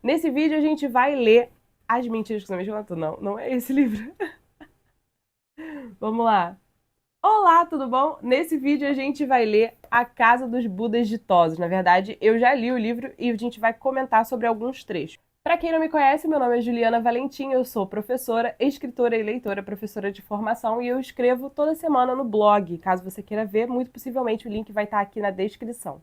Nesse vídeo a gente vai ler As Mentiras que São Me Contam. Não é esse livro. Vamos lá. Olá, tudo bom? Nesse vídeo a gente vai ler A Casa dos Budas Ditosos. Na verdade, eu já li o livro e a gente vai comentar sobre alguns trechos. Para quem não me conhece, meu nome é Juliana Valentim, eu sou professora, escritora e leitora, professora de formação, e eu escrevo toda semana no blog. Caso você queira ver, muito possivelmente o link vai estar aqui na descrição.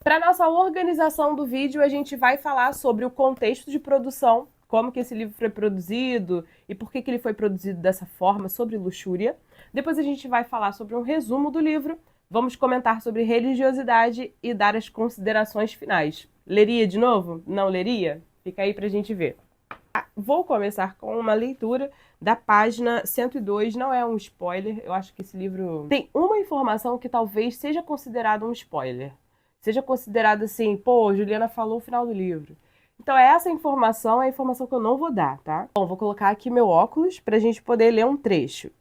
Para nossa organização do vídeo, a gente vai falar sobre o contexto de produção, como que esse livro foi produzido e por que ele foi produzido dessa forma, sobre luxúria. Depois a gente vai falar sobre um resumo do livro, vamos comentar sobre religiosidade e dar as considerações finais. Leria de novo? Não leria? Fica aí pra gente ver. Vou começar com uma leitura da página 102, não é um spoiler, eu acho que esse livro tem uma informação que talvez seja considerado um spoiler. Seja considerado assim, pô, Juliana falou o final do livro. Então essa informação é a informação que eu não vou dar, tá? Bom, vou colocar aqui meu óculos pra gente poder ler um trecho.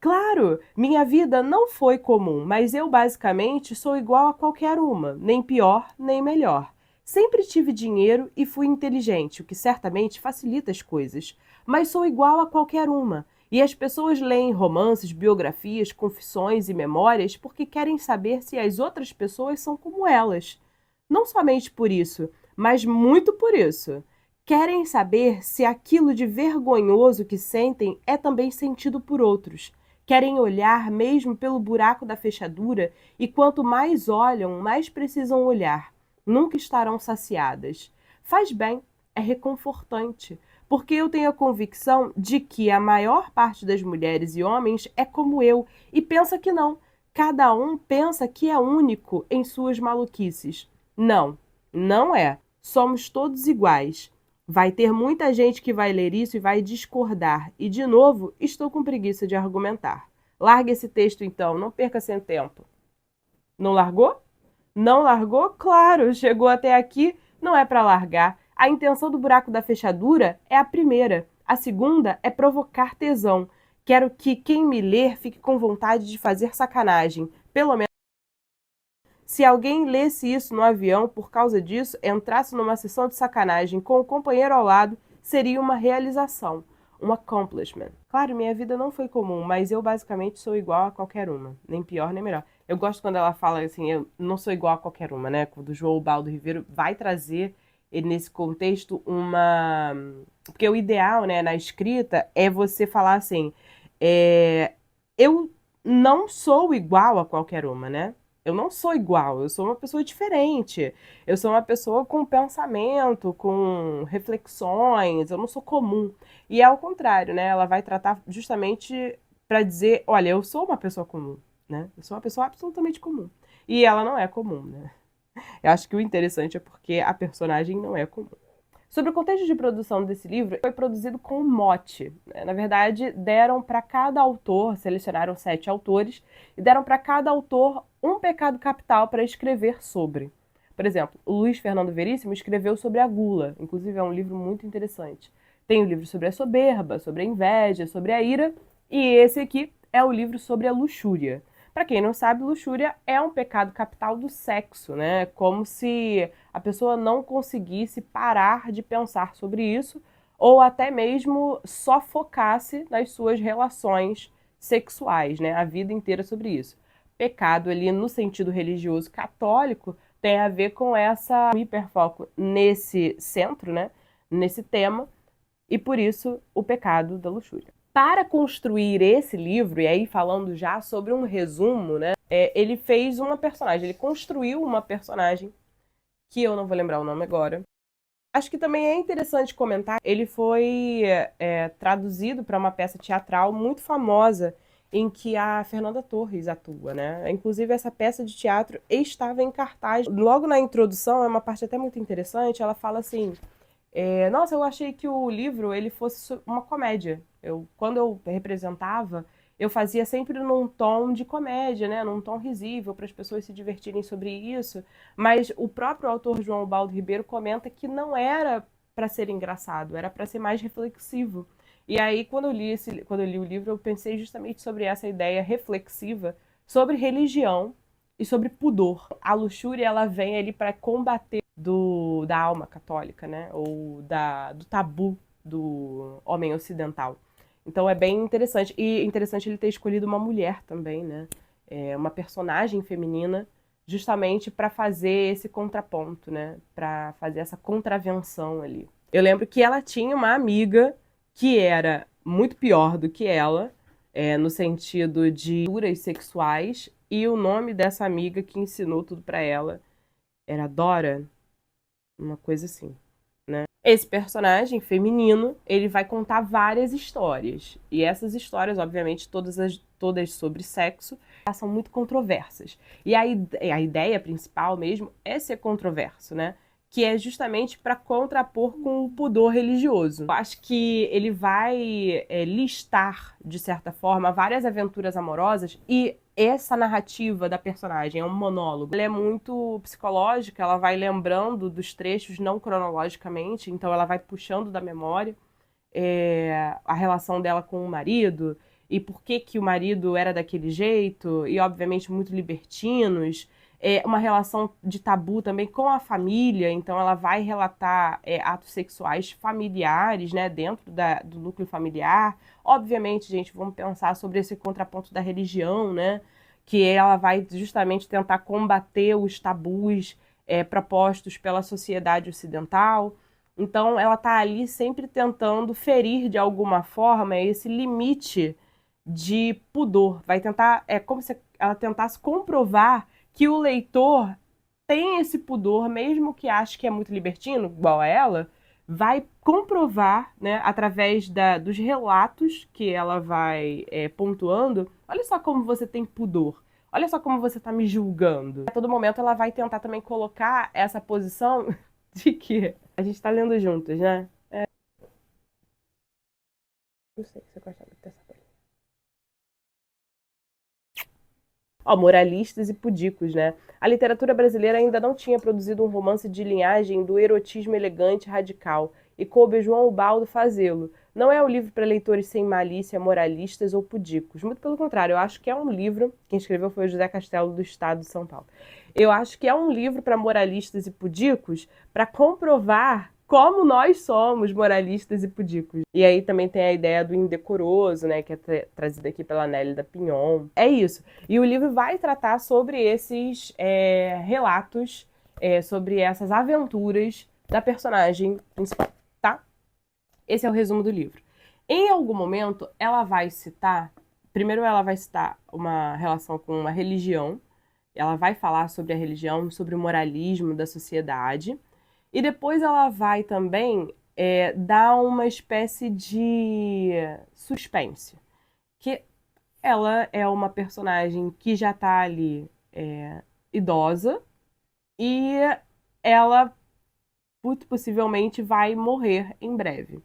Claro, minha vida não foi comum, mas eu basicamente sou igual a qualquer uma, nem pior, nem melhor. Sempre tive dinheiro e fui inteligente, o que certamente facilita as coisas, mas sou igual a qualquer uma. E as pessoas leem romances, biografias, confissões e memórias porque querem saber se as outras pessoas são como elas. Não somente por isso, mas muito por isso. Querem saber se aquilo de vergonhoso que sentem é também sentido por outros. Querem olhar mesmo pelo buraco da fechadura e quanto mais olham, mais precisam olhar. Nunca estarão saciadas. Faz bem, é reconfortante, porque eu tenho a convicção de que a maior parte das mulheres e homens é como eu e pensa que não. Cada um pensa que é único em suas maluquices. Não, não é. Somos todos iguais. Vai ter muita gente que vai ler isso e vai discordar. E, de novo, estou com preguiça de argumentar. Largue esse texto, então. Não perca seu tempo. Não largou? Não largou? Claro, chegou até aqui. Não é para largar. A intenção do buraco da fechadura é a primeira. A segunda é provocar tesão. Quero que quem me ler fique com vontade de fazer sacanagem. Pelo menos, se alguém lesse isso no avião por causa disso, entrasse numa sessão de sacanagem com o companheiro ao lado, seria uma realização, um accomplishment. Claro, minha vida não foi comum, mas eu basicamente sou igual a qualquer uma, nem pior nem melhor. Eu gosto quando ela fala assim, eu não sou igual a qualquer uma, né? Quando o João Baldo Ribeiro vai trazer nesse contexto uma... Porque o ideal, né, na escrita é você falar assim, eu não sou igual a qualquer uma, né? Eu não sou igual, eu sou uma pessoa diferente. Eu sou uma pessoa com pensamento, com reflexões, eu não sou comum. E é ao contrário, né? Ela vai tratar justamente para dizer, olha, eu sou uma pessoa comum, né? Eu sou uma pessoa absolutamente comum. E ela não é comum, né? Eu acho que o interessante é porque a personagem não é comum. Sobre o contexto de produção desse livro, foi produzido com um mote. Na verdade, deram para cada autor, selecionaram 7 autores, e deram para cada autor um pecado capital para escrever sobre. Por exemplo, o Luiz Fernando Veríssimo escreveu sobre a gula, inclusive é um livro muito interessante. Tem o livro sobre a soberba, sobre a inveja, sobre a ira, e esse aqui é o livro sobre a luxúria. Para quem não sabe, luxúria é um pecado capital do sexo, né? Como se a pessoa não conseguisse parar de pensar sobre isso ou até mesmo só focasse nas suas relações sexuais, né? A vida inteira sobre isso. Pecado ali no sentido religioso católico tem a ver com essa hiperfoco nesse centro, né? Nesse tema, e por isso o pecado da luxúria. Para construir esse livro, e aí falando já sobre um resumo, né, ele fez uma personagem, ele construiu uma personagem, que eu não vou lembrar o nome agora. Acho que também é interessante comentar, ele foi traduzido para uma peça teatral muito famosa, em que a Fernanda Torres atua, né? Inclusive essa peça de teatro estava em cartaz. Logo na introdução, é uma parte até muito interessante, ela fala assim... nossa, eu achei que o livro ele fosse uma comédia. Quando eu representava, eu fazia sempre num tom de comédia, né? Num tom risível, para as pessoas se divertirem sobre isso. Mas o próprio autor João Baldo Ribeiro comenta que não era para ser engraçado, era para ser mais reflexivo. E aí, quando eu li o livro, eu pensei justamente sobre essa ideia reflexiva sobre religião e sobre pudor. A luxúria ela vem ali para combater da alma católica, né? Ou do tabu do homem ocidental. Então é bem interessante. E interessante ele ter escolhido uma mulher também, né? Uma personagem feminina, justamente para fazer esse contraponto, né? Para fazer essa contravenção ali. Eu lembro que ela tinha uma amiga que era muito pior do que ela, no sentido de culturas sexuais, e o nome dessa amiga que ensinou tudo para ela era Dora, uma coisa assim. Esse personagem feminino, ele vai contar várias histórias. E essas histórias, obviamente, todas sobre sexo, são muito controversas. E a ideia principal mesmo é ser controverso, né? Que é justamente para contrapor com o pudor religioso. Eu acho que ele vai listar, de certa forma, várias aventuras amorosas, e essa narrativa da personagem é um monólogo. Ela é muito psicológica, ela vai lembrando dos trechos não cronologicamente, então ela vai puxando da memória a relação dela com o marido e por que que o marido era daquele jeito, e obviamente muito libertinos. Uma relação de tabu também com a família, então ela vai relatar atos sexuais familiares, né, dentro do núcleo familiar. Obviamente, gente, vamos pensar sobre esse contraponto da religião, né, que ela vai justamente tentar combater os tabus propostos pela sociedade ocidental. Então ela está ali sempre tentando ferir de alguma forma esse limite de pudor. Vai tentar, é como se ela tentasse comprovar que o leitor tem esse pudor, mesmo que ache que é muito libertino, igual a ela, vai comprovar, né, através dos relatos que ela vai pontuando. Olha só como você tem pudor. Olha só como você está me julgando. A todo momento ela vai tentar também colocar essa posição de que a gente está lendo juntos, né? Não sei se você gosta muito dessa coisa. Ó, moralistas e pudicos, né? A literatura brasileira ainda não tinha produzido um romance de linhagem do erotismo elegante e radical, e coube a João Ubaldo fazê-lo. Não é um livro para leitores sem malícia, moralistas ou pudicos. Muito pelo contrário, eu acho que é um livro, quem escreveu foi o José Castelo, do Estado de São Paulo. Eu acho que é um livro para moralistas e pudicos para comprovar como nós somos moralistas e pudicos. E aí também tem a ideia do indecoroso, né, que é trazida aqui pela Nélida Pinhon. É isso. E o livro vai tratar sobre esses relatos, sobre essas aventuras da personagem principal, tá? Esse é o resumo do livro. Em algum momento, ela vai citar... Primeiro, ela vai citar uma relação com uma religião. Ela vai falar sobre a religião, sobre o moralismo da sociedade. E depois ela vai também dar uma espécie de suspense. Que ela é uma personagem que já tá ali idosa e ela muito possivelmente vai morrer em breve.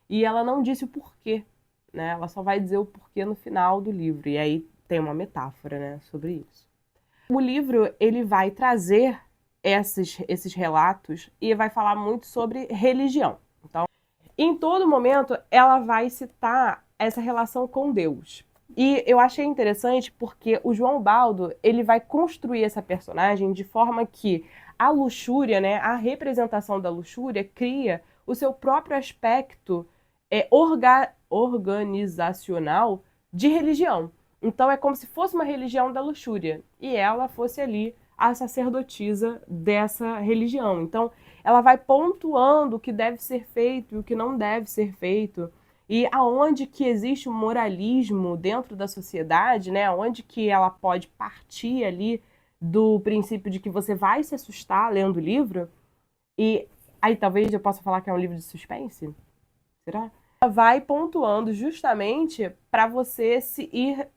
E ela não disse o porquê, né? Ela só vai dizer o porquê no final do livro. E aí tem uma metáfora, né, sobre isso. O livro, ele vai trazer esses relatos e vai falar muito sobre religião. Então, em todo momento, ela vai citar essa relação com Deus. E eu achei interessante porque o João Ubaldo, ele vai construir essa personagem de forma que a luxúria, né, a representação da luxúria, cria o seu próprio aspecto organizacional de religião. Então é como se fosse uma religião da luxúria e ela fosse ali a sacerdotisa dessa religião. Então ela vai pontuando o que deve ser feito e o que não deve ser feito, e aonde que existe um moralismo dentro da sociedade, né? Aonde que ela pode partir ali do princípio de que você vai se assustar lendo o livro. E aí talvez eu possa falar que é um livro de suspense? Será? Ela vai pontuando justamente para você se ir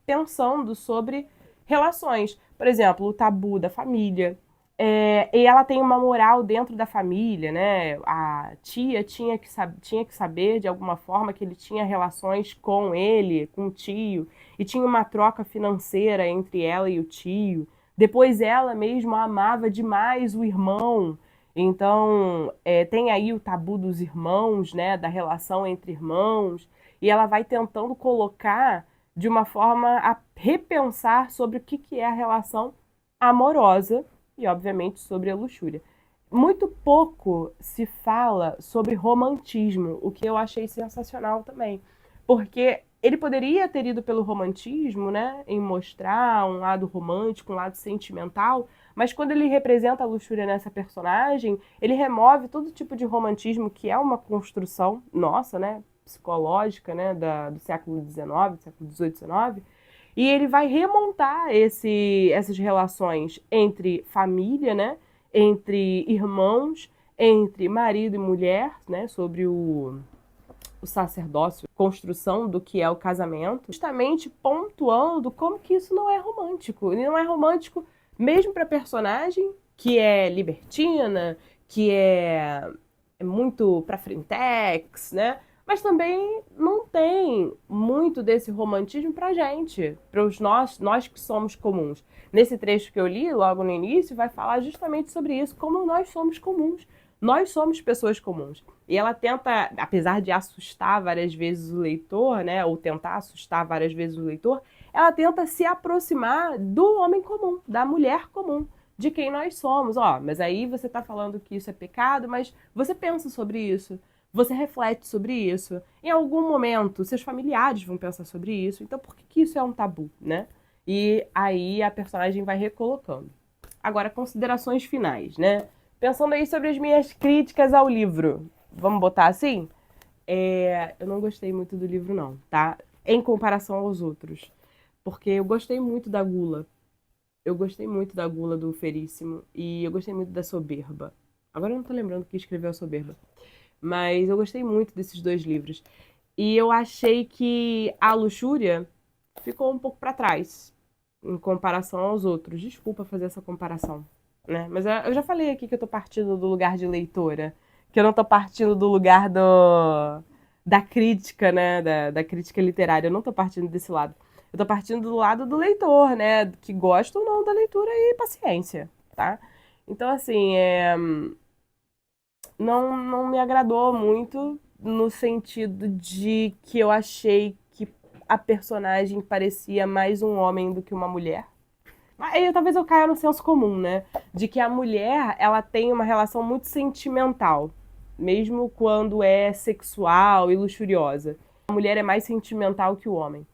pensando sobre relações. Por exemplo, o tabu da família. E ela tem uma moral dentro da família, né? A tia tinha que saber, de alguma forma, que ele tinha relações com ele, com o tio, e tinha uma troca financeira entre ela e o tio. Depois ela mesma amava demais o irmão. Então, tem aí o tabu dos irmãos, né? Da relação entre irmãos. E ela vai tentando colocar de uma forma a repensar sobre o que é a relação amorosa e, obviamente, sobre a luxúria. Muito pouco se fala sobre romantismo, o que eu achei sensacional também. Porque ele poderia ter ido pelo romantismo, né, em mostrar um lado romântico, um lado sentimental, mas quando ele representa a luxúria nessa personagem, ele remove todo tipo de romantismo que é uma construção nossa, né, psicológica, né, do século XIX, século XVIII, XIX, e ele vai remontar essas relações entre família, né, entre irmãos, entre marido e mulher, né, sobre o sacerdócio, construção do que é o casamento, justamente pontuando como que isso não é romântico. E não é romântico mesmo para personagem que é libertina, que é muito pra frentex, né? Mas também não tem muito desse romantismo pra gente, para nós que somos comuns. Nesse trecho que eu li, logo no início, vai falar justamente sobre isso, como nós somos comuns. Nós somos pessoas comuns. E ela tenta, apesar de assustar várias vezes o leitor, né, ou tentar assustar várias vezes o leitor, ela tenta se aproximar do homem comum, da mulher comum, de quem nós somos. Ó, mas aí você está falando que isso é pecado, mas você pensa sobre isso, você reflete sobre isso. Em algum momento, seus familiares vão pensar sobre isso. Então, por que isso é um tabu, né? E aí a personagem vai recolocando. Agora, considerações finais, né? Pensando aí sobre as minhas críticas ao livro. Vamos botar assim? Eu não gostei muito do livro, não, tá? Em comparação aos outros. Porque eu gostei muito da gula. Eu gostei muito da gula do Feríssimo. E eu gostei muito da soberba. Agora eu não tô lembrando quem escreveu a soberba. Mas eu gostei muito desses dois livros. E eu achei que a luxúria ficou um pouco para trás em comparação aos outros. Desculpa fazer essa comparação, né? Mas eu já falei aqui que eu tô partindo do lugar de leitora, que eu não tô partindo do lugar da crítica, né? Da crítica literária. Eu não tô partindo desse lado. Eu tô partindo do lado do leitor, né? Que gosta ou não da leitura e paciência, tá? Então, assim, não me agradou muito no sentido de que eu achei que a personagem parecia mais um homem do que uma mulher. Aí talvez eu caia no senso comum, né? De que a mulher, ela tem uma relação muito sentimental, mesmo quando é sexual e luxuriosa. A mulher é mais sentimental que o homem.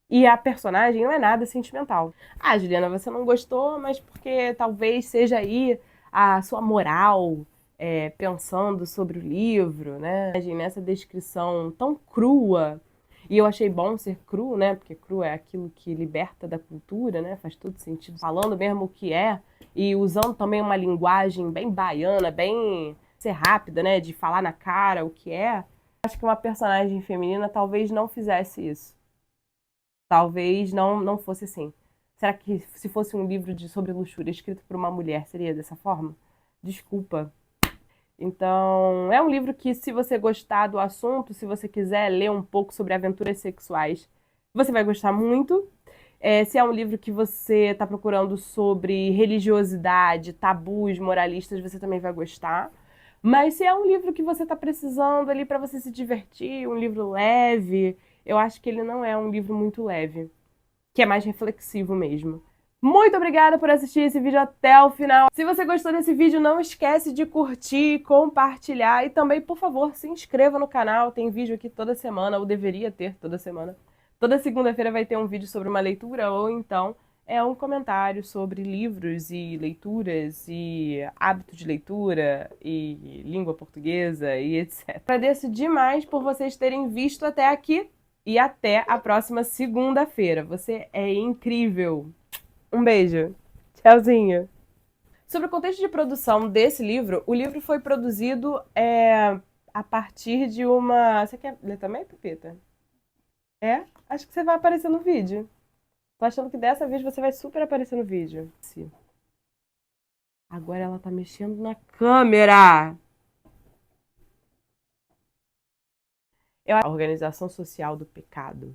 E a personagem não é nada sentimental. Ah, Juliana, você não gostou, mas porque talvez seja aí a sua moral, pensando sobre o livro, né? Nessa descrição tão crua. E eu achei bom ser cru, né? Porque cru é aquilo que liberta da cultura, né? Faz todo sentido. Falando mesmo o que é e usando também uma linguagem bem baiana, bem ser rápida, né? De falar na cara o que é. Acho que uma personagem feminina talvez não fizesse isso. Talvez não fosse assim. Será que se fosse um livro sobre luxúria escrito por uma mulher, seria dessa forma? Desculpa. Então, é um livro que, se você gostar do assunto, se você quiser ler um pouco sobre aventuras sexuais, você vai gostar muito. Se é um livro que você está procurando sobre religiosidade, tabus moralistas, você também vai gostar. Mas se é um livro que você está precisando ali para você se divertir, um livro leve, eu acho que ele não é um livro muito leve, que é mais reflexivo mesmo. Muito obrigada por assistir esse vídeo até o final. Se você gostou desse vídeo, não esquece de curtir, compartilhar e também, por favor, se inscreva no canal. Tem vídeo aqui toda semana, ou deveria ter toda semana. Toda segunda-feira vai ter um vídeo sobre uma leitura ou então um comentário sobre livros e leituras e hábito de leitura e língua portuguesa e etc. Agradeço demais por vocês terem visto até aqui e até a próxima segunda-feira. Você é incrível! Um beijo. Tchauzinho. Sobre o contexto de produção desse livro, o livro foi produzido a partir de uma... Você quer ler também, Pepita? Acho que você vai aparecer no vídeo. Tô achando que dessa vez você vai super aparecer no vídeo. Agora ela tá mexendo na câmera. A organização social do pecado.